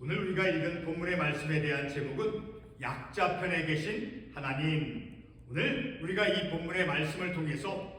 오늘 우리가 읽은 본문의 말씀에 대한 제목은 약자편에 계신 하나님. 오늘 우리가 이 본문의 말씀을 통해서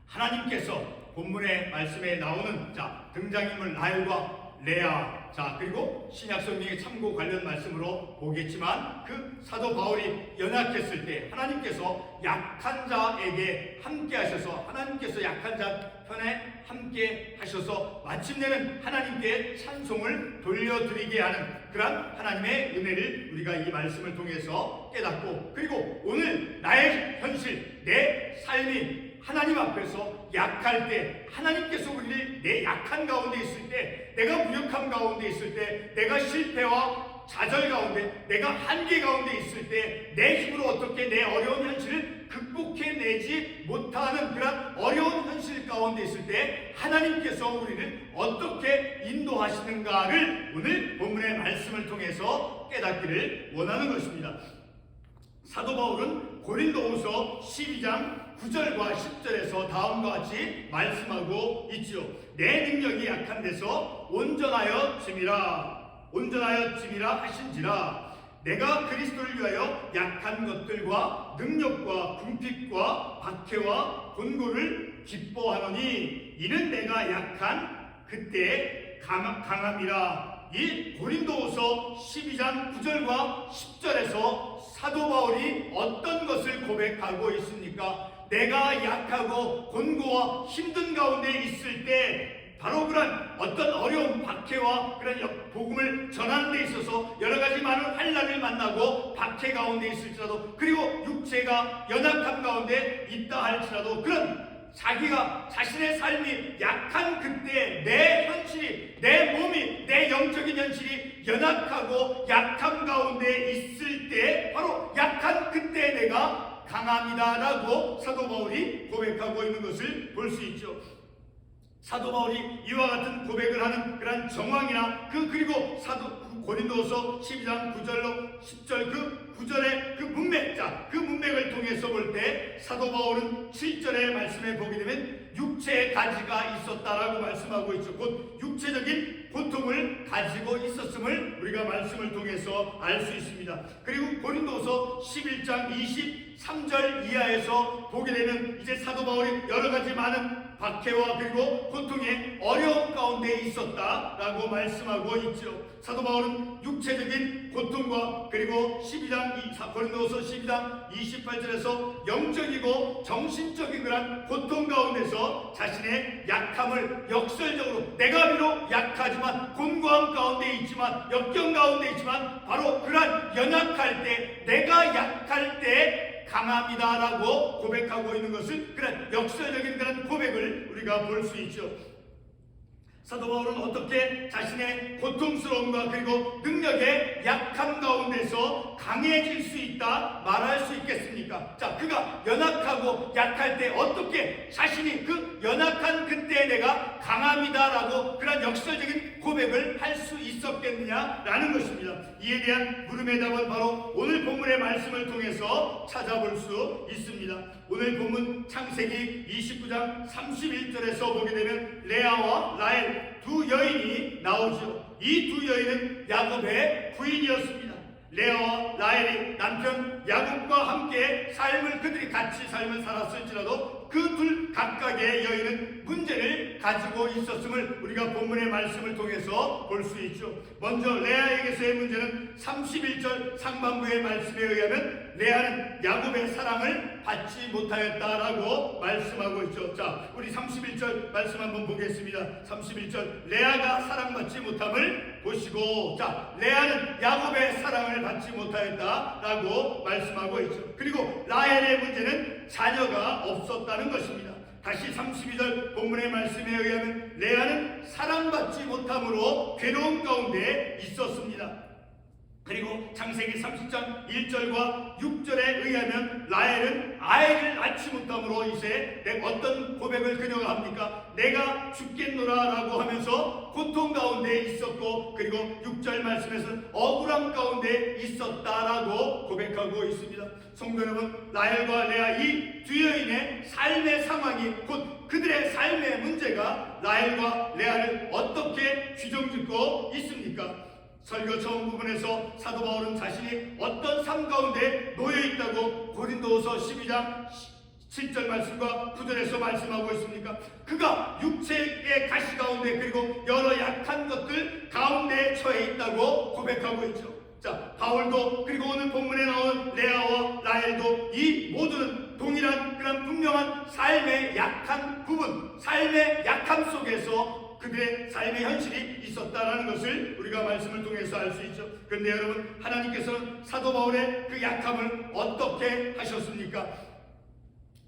하나님께서 본문의 말씀에 나오는 등장인물 라헬과 레아, 그리고 신약성경의 참고 관련 말씀으로 보겠지만 그 사도 바울이 연약했을 때 하나님께서 약한 자에게 함께 하셔서 하나님께서 약한 자 편에 함께 하셔서 마침내는 하나님께 찬송을 돌려드리게 하는 그러한 하나님의 은혜를 우리가 이 말씀을 통해서 깨닫고, 그리고 오늘 나의 현실, 내 삶이 하나님 앞에서 약할 때 하나님께서 우리를 내 약한 가운데 있을 때, 내가 무력함 가운데 있을 때, 내가 실패와 좌절 가운데, 내가 한계 가운데 있을 때 내 힘으로 어떻게 내 어려운 현실을 극복해내지 못하는 그런 어려운 현실 가운데 있을 때 하나님께서 우리를 어떻게 인도하시는가를 오늘 본문의 말씀을 통해서 깨닫기를 원하는 것입니다. 사도 바울은 고린도후서 12장 9절과 10절에서 다음과 같이 말씀하고 있죠. 내 능력이 약한 데서 온전하여 짐이라 하신지라. 내가 그리스도를 위하여 약한 것들과 능력과 궁핍과 박해와 곤고를 기뻐하노니 이는 내가 약한 그때 강함이라. 이 고린도후서 12장 9절과 10절에서 사도 바울이 어떤 것을 고백하고 있습니까? 내가 약하고 곤고와 힘든 가운데 있을 때 바로 그런 어떤 어려운 박해와 그런 복음을 전하는 데 있어서 여러 가지 많은 환난을 만나고 박해 가운데 있을지라도, 그리고 육체가 연약함 가운데 있다 할지라도, 그런 자기가 자신의 삶이 약한 그때 내 현실이, 내 몸이, 내 영적인 현실이 연약하고 약함 가운데 있을 때 바로 약한 그때 내가 강합니다라고 사도 바울이 고백하고 있는 것을 볼 수 있죠. 사도 바울이 이와 같은 고백을 하는 그런 정황이나 그리고 고린도서 12장 9절로 10절 그 9절의 그 문맥, 그 문맥을 통해서 볼 때 사도 바울은 7절의 말씀에 보게 되면 육체의 가지가 있었다라고 말씀하고 있죠. 곧 육체적인 고통을 가지고 있었음을 우리가 말씀을 통해서 알 수 있습니다. 그리고 고린도서 11장 23절 이하에서 보게 되면 이제 사도 바울이 여러 가지 많은 박해와 그리고 고통의 어려움 가운데 있었다라고 말씀하고 있죠. 사도 바울은 육체적인 고통과 그리고 고린도서 12장 28절에서 영적이고 정신적인 그런 고통 가운데서 자신의 약함을 역설적으로, 내가 비록 약하지만 곤고함 가운데 있지만 역경 가운데 있지만 바로 그런 연약할 때, 내가 약할 때 강합니다라고 고백하고 있는 것을, 그런 역설적인 그런 고백을 우리가 볼 수 있죠. 사도 바울은 어떻게 자신의 고통스러움과 그리고 능력의 약함 가운데서 강해질 수 있다 말할 수 있겠습니까? 그가 연약하고 약할 때 어떻게 자신이 그 연약한 그때 내가 강합니다라고 그런 역설적인 고백을 할 수 있었겠느냐라는 것입니다. 이에 대한 물음의 답은 바로 오늘 본문의 말씀을 통해서 찾아볼 수 있습니다. 오늘 본문 창세기 29장 31절에서 보게 되면 레아와 라헬 두 여인이 나오죠. 이 두 여인은 야곱의 부인이었습니다. 레아와 라헬이 남편 야곱과 함께 그들이 같이 삶을 살았을지라도 그 둘 각각의 여인은 문제를 가지고 있었음을 우리가 본문의 말씀을 통해서 볼 수 있죠. 먼저 레아에게서의 문제는 31절 상반부의 말씀에 의하면 레아는 야곱의 사랑을 받지 못하였다라고 말씀하고 있죠. 우리 31절 말씀 한번 보겠습니다. 31절 레아가 사랑받지 못함을 보시고, 레아는 야곱의 사랑을 받지 못하였다라고 말씀하고 있죠. 그리고 라헬의 문제는 자녀가 없었다는 것입니다. 다시 32절 본문의 말씀에 의하면 레아는 사랑받지 못함으로 괴로움 가운데 있었습니다. 그리고 창세기 30장 1절과 6절에 의하면 라헬은 아이를 낳지 못함으로 이제 어떤 고백을 그녀가 합니까? 내가 죽겠노라 라고 하면서 고통 가운데 있었고, 그리고 6절 말씀에서는 억울함 가운데 있었다라고 고백하고 있습니다. 성도 여러분, 라헬과 레아 이 두 여인의 삶의 상황이, 곧 그들의 삶의 문제가 라헬과 레아를 어떻게 규정짓고 있습니까? 설교 처음 부분에서 사도 바울은 자신이 어떤 삶 가운데 놓여 있다고 고린도후서 12장 7절 말씀과 9절에서 말씀하고 있습니까? 그가 육체의 가시 가운데 그리고 여러 약한 것들 가운데 처해 있다고 고백하고 있죠. 자, 바울도 그리고 오늘 본문에 나온 레아와 라헬도 이 모두는 동일한 그런 분명한 삶의 약한 부분, 삶의 약함 속에서 그들의 삶의 현실이 있었다라는 것을 우리가 말씀을 통해서 알 수 있죠. 그런데 여러분, 하나님께서는 사도 바울의 그 약함을 어떻게 하셨습니까?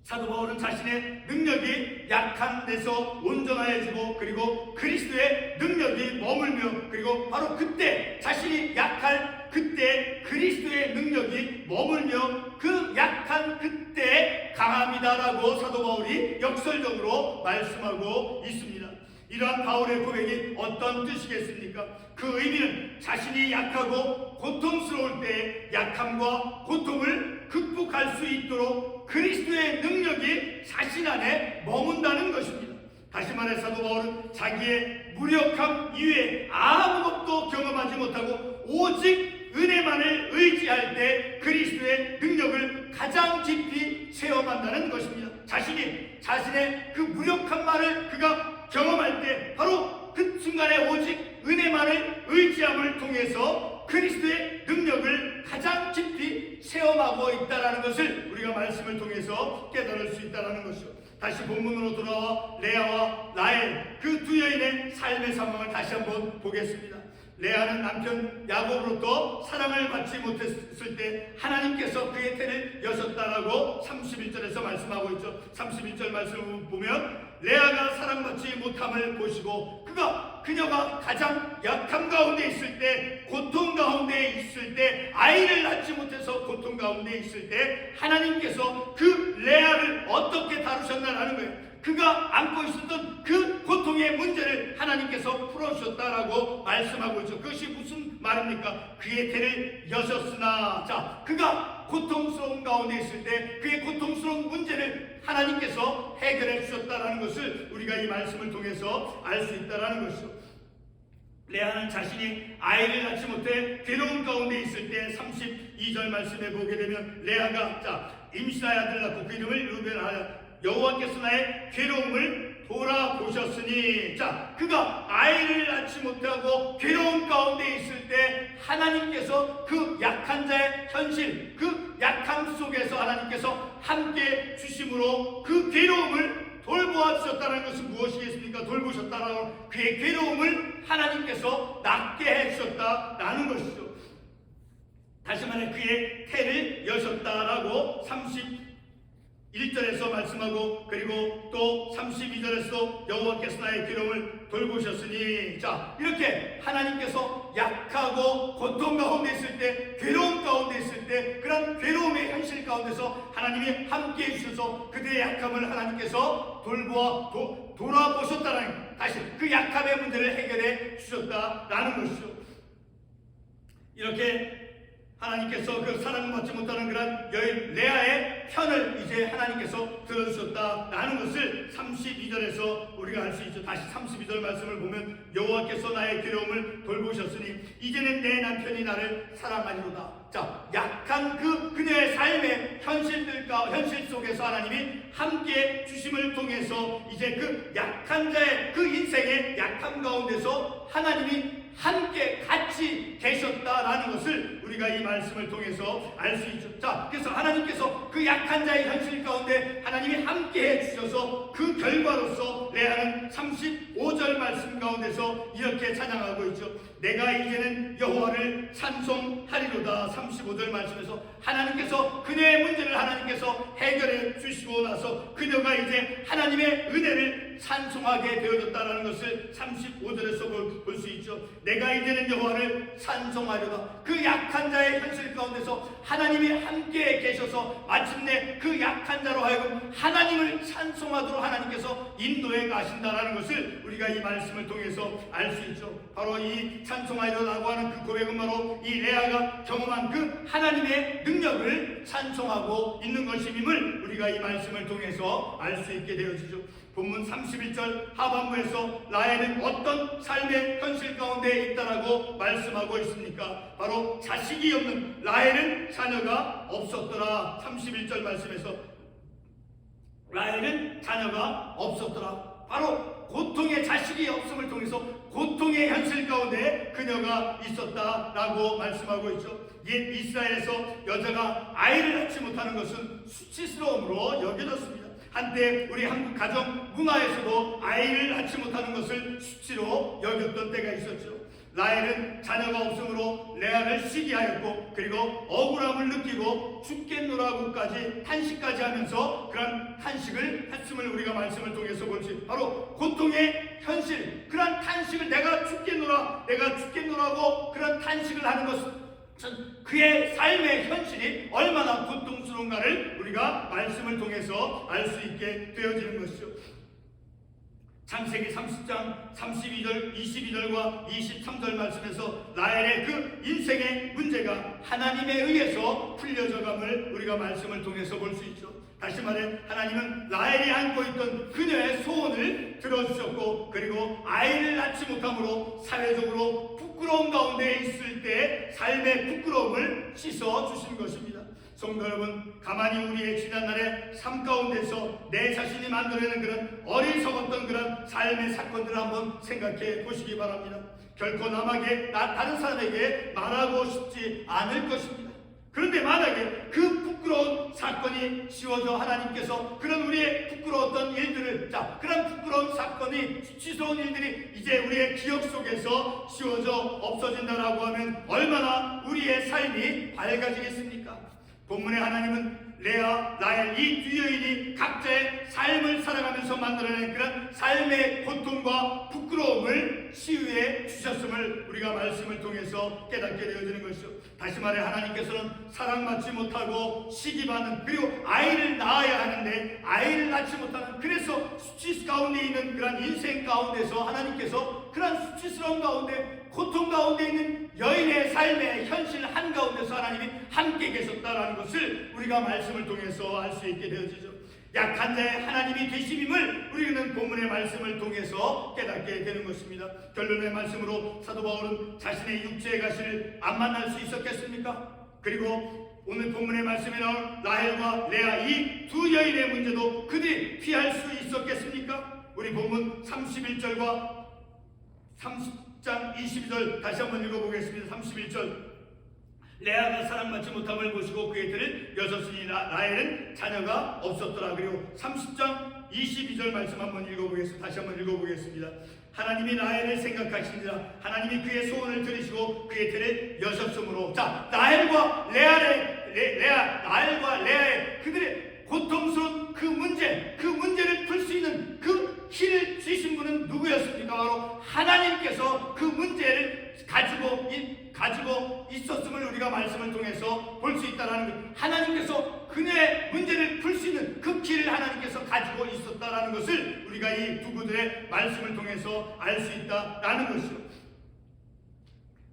사도 바울은 자신의 능력이 약한 데서 온전해지고 그리고 그리스도의 능력이 머물며 그리고 바로 그때 자신이 약할 그때 그리스도의 능력이 머물며 그 약한 그때 강함이다라고 사도 바울이 역설적으로 말씀하고 있습니다. 이러한 바울의 고백이 어떤 뜻이겠습니까? 그 의미는 자신이 약하고 고통스러울 때 약함과 고통을 극복할 수 있도록 그리스도의 능력이 자신 안에 머문다는 것입니다. 다시 말해 사도 바울은 자기의 무력함 이외에 아무것도 경험하지 못하고 오직 은혜만을 의지할 때 그리스도의 능력을 가장 깊이 체험한다는 것입니다. 자신의 그 무력함만을 그가 경험할 때 바로 그 순간에 오직 은혜만을 의지함을 통해서 그리스도의 능력을 가장 깊이 체험하고 있다는 것을 우리가 말씀을 통해서 깨달을 수 있다는 것이죠. 다시 본문으로 돌아와 레아와 라헬 그 두 여인의 삶의 상황을 다시 한번 보겠습니다. 레아는 남편 야곱으로부터 사랑을 받지 못했을 때 하나님께서 그의 태를 여셨다라고 31절에서 말씀하고 있죠. 31절 말씀을 보면 레아가 사랑받지 못함을 보시고 그녀가 가장 약함 가운데 있을 때, 고통 가운데 있을 때, 아이를 낳지 못해서 고통 가운데 있을 때 하나님께서 그 레아를 어떻게 다루셨나라는 거예요. 그가 안고 있었던 그 고통의 문제를 하나님께서 풀어주셨다라고 말씀하고 있죠. 그것이 무슨 말입니까? 그의 태를 여셨으나, 자, 그가 고통스러운 가운데 있을 때 그의 고통스러운 문제를 하나님께서 해결해 주셨다라는 것을 우리가 이 말씀을 통해서 알 수 있다라는 것이죠. 레아는 자신이 아이를 낳지 못해 괴로운 가운데 있을 때 32절 말씀에 보게 되면 레아가 임신하여 아들 낳고 그 이름을 루벤하여 여호와께서 나의 괴로움을 돌아보셨으니, 그가 아이를 낳지 못하고 괴로운 가운데 있을 때 하나님께서 그 약한 자의 현실, 그 약함 속에서 하나님께서 함께 주심으로 그 괴로움을 돌보아 주셨다는 것은 무엇이겠습니까? 돌보셨다라는 그의 괴로움을 하나님께서 낫게 해주셨다라는 것이죠. 다시 말해 그의 태를 여셨다라고 31절에서 말씀하고, 그리고 또 32절에서 여호와께서 나의 괴로움을 돌보셨으니, 이렇게 하나님께서 약하고 고통 가운데 있을 때, 괴로움 가운데 있을 때, 그런 괴로움의 현실 가운데서 하나님이 함께 해주셔서 그들의 약함을 하나님께서 돌아보셨다는, 다시 그 약함의 문제를 해결해 주셨다라는 것이죠. 이렇게 하나님께서 그 사랑받지 못하는 그런 여인 레아의 편을 이제 하나님께서 들어주셨다라는 것을 32절에서 우리가 알 수 있죠. 다시 32절 말씀을 보면 여호와께서 나의 괴로움을 돌보셨으니 이제는 내 남편이 나를 사랑하리로다. 약한 그녀의 삶의 현실 속에서 하나님이 함께 주심을 통해서 이제 그 약한 자의 그 인생의 약함 가운데서 하나님이 함께 같이 계셨다라는 것을 우리가 이 말씀을 통해서 알 수 있죠. 그래서 하나님께서 그 약한 자의 현실 가운데 하나님이 함께 해주셔서 그 결과로서 레아는 35절 말씀 가운데서 이렇게 찬양하고 있죠. 내가 이제는 여호와를 찬송하리로다. 35절 말씀에서 하나님께서 그녀의 문제를 하나님께서 해결해 주시고 나서 그녀가 이제 하나님의 은혜를 찬송하게 되어졌다는 것을 35절에서 볼 수 있죠. 내가 이제는 여호와를 찬송하려다. 그 약한 자의 현실 가운데서 하나님이 함께 계셔서 마침내 그 약한 자로 하여금 하나님을 찬송하도록 하나님께서 인도해 가신다라는 것을 우리가 이 말씀을 통해서 알 수 있죠. 바로 이 찬송하려다고 하는 그 고백은 바로 이 레아가 경험한 그 하나님의 능력을 찬송하고 있는 것임을 우리가 이 말씀을 통해서 알 수 있게 되어지죠. 본문 31절 하반부에서 라헬은 어떤 삶의 현실 가운데 있다라고 말씀하고 있습니까? 바로 자식이 없는 라헬은 자녀가 없었더라. 31절 말씀에서 라헬은 자녀가 없었더라. 바로 고통의 자식이 없음을 통해서 고통의 현실 가운데 그녀가 있었다라고 말씀하고 있죠. 옛 이스라엘에서 여자가 아이를 낳지 못하는 것은 수치스러움으로 여겨졌습니다. 한때 우리 한국 가정 문화에서도 아이를 낳지 못하는 것을 수치로 여겼던 때가 있었죠. 라헬은 자녀가 없으므로 레아를 시기하였고 그리고 억울함을 느끼고 죽겠노라고까지 탄식까지 하면서 그런 탄식을 했음을 우리가 말씀을 통해서 볼 수 있습니다. 바로 고통의 현실, 그런 탄식을 내가 죽겠노라고 그런 탄식을 하는 것은 그의 삶의 현실이 얼마나 고통스러운가를 우리가 말씀을 통해서 알 수 있게 되어지는 것이죠. 창세기 30장 32절 22절과 23절 말씀에서 라헬의 그 인생의 문제가 하나님에 의해서 풀려져감을 우리가 말씀을 통해서 볼 수 있죠. 다시 말해 하나님은 라헬이 안고 있던 그녀의 소원을 들어주셨고 그리고 아이를 낳지 못함으로 사회적으로 부끄러움 가운데 있을 때 삶의 부끄러움을 씻어주신 것입니다. 성도 여러분, 가만히 우리의 지난날의 삶 가운데서 내 자신이 만들어내는 그런 어리석었던 그런 삶의 사건들을 한번 생각해 보시기 바랍니다. 결코 남에게 다른 사람에게 말하고 싶지 않을 것입니다. 그런데 만약에 그 부끄러운 사건이 지워져 하나님께서 그런 우리의 부끄러웠던 일들을 그런 부끄러운 사건이 수치스러운 일들이 이제 우리의 기억 속에서 지워져 없어진다라고 하면 얼마나 우리의 삶이 밝아지겠습니까? 본문의 하나님은 레아, 라헬 이 두 여인이 각자의 삶을 살아가면서 만들어낸 그런 삶의 고통과 부끄러움을 치유해 주셨음을 우리가 말씀을 통해서 깨닫게 되어지는 것이죠. 다시 말해 하나님께서는 사랑받지 못하고 시기받는 그리고 아이를 낳아야 하는데 아이를 낳지 못하는 그래서 수치 가운데 있는 그런 인생 가운데서 하나님께서 그런 수치스러운 가운데 고통 가운데 있는 여인의 삶의 현실 한가운데서 하나님이 함께 계셨다라는 것을 우리가 말씀을 통해서 알 수 있게 되어지죠. 약한 자의 하나님이 되심임을 우리는 본문의 말씀을 통해서 깨닫게 되는 것입니다. 결론의 말씀으로 사도 바울은 자신의 육체의 가시를 안 만날 수 있었겠습니까? 그리고 오늘 본문의 말씀에 나온 라헬과 레아 이 두 여인의 문제도 그들이 피할 수 있었겠습니까? 우리 본문 31절과 30장 22절 다시 한번 읽어보겠습니다. 31절 레아가 사랑받지 못함을 보시고 그의 들을 여섰으니 라헬은 자녀가 없었더라. 그리고 30장 22절 말씀 한번 읽어보겠습니다. 다시 한번 읽어보겠습니다. 하나님이 라헬을 생각하시니라. 하나님이 그의 소원을 들으시고 그의 들을 여셨으므로 라헬과 레아의 그들의 고통스러운 그 문제를 풀 수 있는 그 길을 주신 분은 누구였습니까? 바로 하나님께서 그 문제를 가지고 있었음을 우리가 말씀을 통해서 볼 수 있다라는 것. 하나님께서 그녀의 문제를 풀 수 있는 그 길을 하나님께서 가지고 있었다라는 것을 우리가 이 두 분들의 말씀을 통해서 알 수 있다라는 것이죠.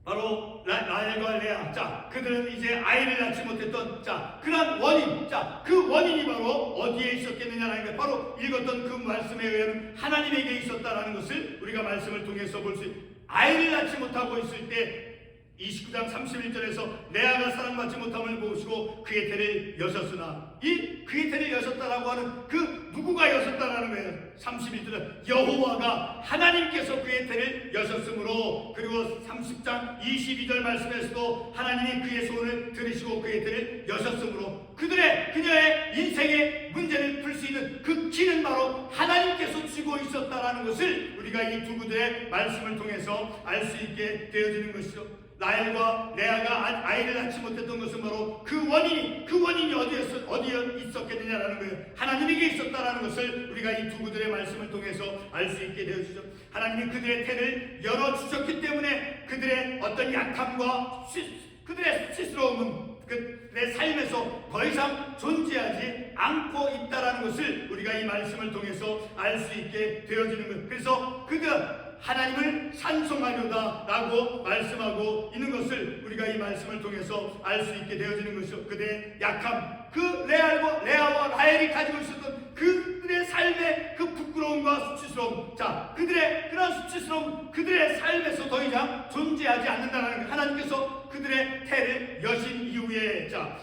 바로 라헬과 레아, 그들은 이제 아이를 낳지 못했던 그런 원인, 그 원인이 바로 어디에 있었겠느냐라는 것, 바로 읽었던 그 말씀에 의하면 하나님에게 있었다라는 것을 우리가 말씀을 통해서 볼 수 있습니다. 아이를 낳지 못하고 있을 때 29장 31절에서 레아가 사랑받지 못함을 보시고 그의 태를 여셨으나 이 그의 태를 여셨다라고 하는 그 누구가 여셨다라는 거예요. 31절에 여호와가 하나님께서 그의 태를 여셨으므로 그리고 30장 22절 말씀에서도 하나님이 그의 소원을 들으시고 그의 태를 여셨으므로 그녀의 인생의 문제를 풀 수 있는 그 길은 바로 하나님께서 쥐고 있었다라는 것을 우리가 이 두 분들의 말씀을 통해서 알 수 있게 되어지는 것이죠. 라헬과 레아가 아이를 낳지 못했던 것은 바로 그 원인이 어디에 있었겠느냐라는 거예요. 하나님에게 있었다라는 것을 우리가 이 두 그들의 말씀을 통해서 알 수 있게 되어지죠. 하나님이 그들의 태를 열어주셨기 때문에 그들의 어떤 약함과 그들의 수치스러움은 그들의 삶에서 더 이상 존재하지 않고 있다라는 것을 우리가 이 말씀을 통해서 알 수 있게 되어지는 거예요. 그래서 하나님을 찬송하려다 라고 말씀하고 있는 것을 우리가 이 말씀을 통해서 알 수 있게 되어지는 것이죠. 그들의 약함, 그 레아와 라헬이 가지고 있었던 그들의 그들의 삶의 그 부끄러움과 수치스러움, 자, 그들의 그런 수치스러움, 그들의 삶에서 더 이상 존재하지 않는다는 하나님께서 그들의 태를 여신 이후에, 자,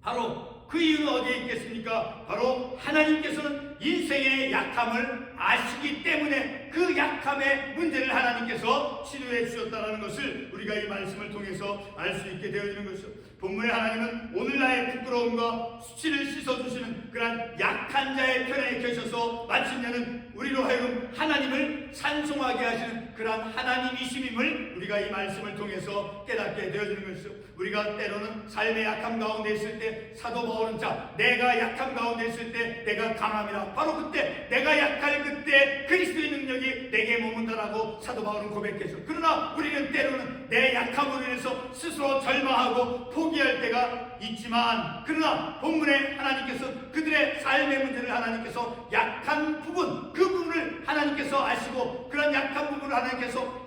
바로 그 이유는 어디에 있겠습니까? 바로 하나님께서는 인생의 약함을 아시기 때문에 그 약함의 문제를 하나님께서 치료해 주셨다는 것을 우리가 이 말씀을 통해서 알 수 있게 되어지는 것이죠. 본문의 하나님은 오늘날의 부끄러움과 수치를 씻어주시는 그러한 약한 자의 편에 계셔서 마침내는 우리로 하여금 하나님을 찬송하게 하시는 그러한 하나님이심임을 우리가 이 말씀을 통해서 깨닫게 되어지는 것이죠. 우리가 때로는 삶의 약함 가운데 있을 때 사도 바울은, 자, 내가 약함 가운데 있을 때 내가 강함이라, 바로 그때 내가 약할 그때 그리스도의 능력이 내게 머문다라고 사도 바울은 고백했죠. 그러나 우리는 때로는 내 약함으로 인해서 스스로 절망하고 포기할 때가 있지만, 그러나 본문에 하나님께서 그들의 삶의 문제를 하나님께서 약한 부분, 그 부분을 하나님께서 아시고 그런 약한 부분을 하나님께서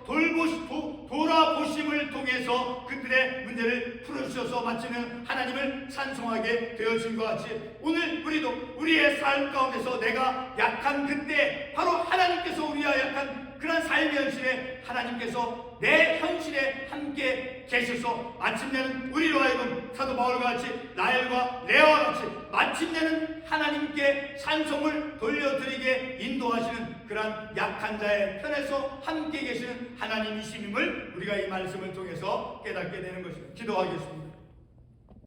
돌아보심을 통해서 그들의 문제를 풀어주셔서 마치는 하나님을 찬송하게 되어진 것 같이, 오늘 우리도 우리의 삶 가운데서 내가 약한 그때 바로 하나님께서 우리와 약한 그런 삶의 현실에 하나님께서 내 현실에 함께 계셔서 마침내는 우리로 하여금 사도 바울과 같이, 라헬과 레아와 같이 마침내는 하나님께 찬송을 돌려드리게 인도하시는 그러한 약한 자의 편에서 함께 계시는 하나님이심임을 우리가 이 말씀을 통해서 깨닫게 되는 것입니다. 기도하겠습니다.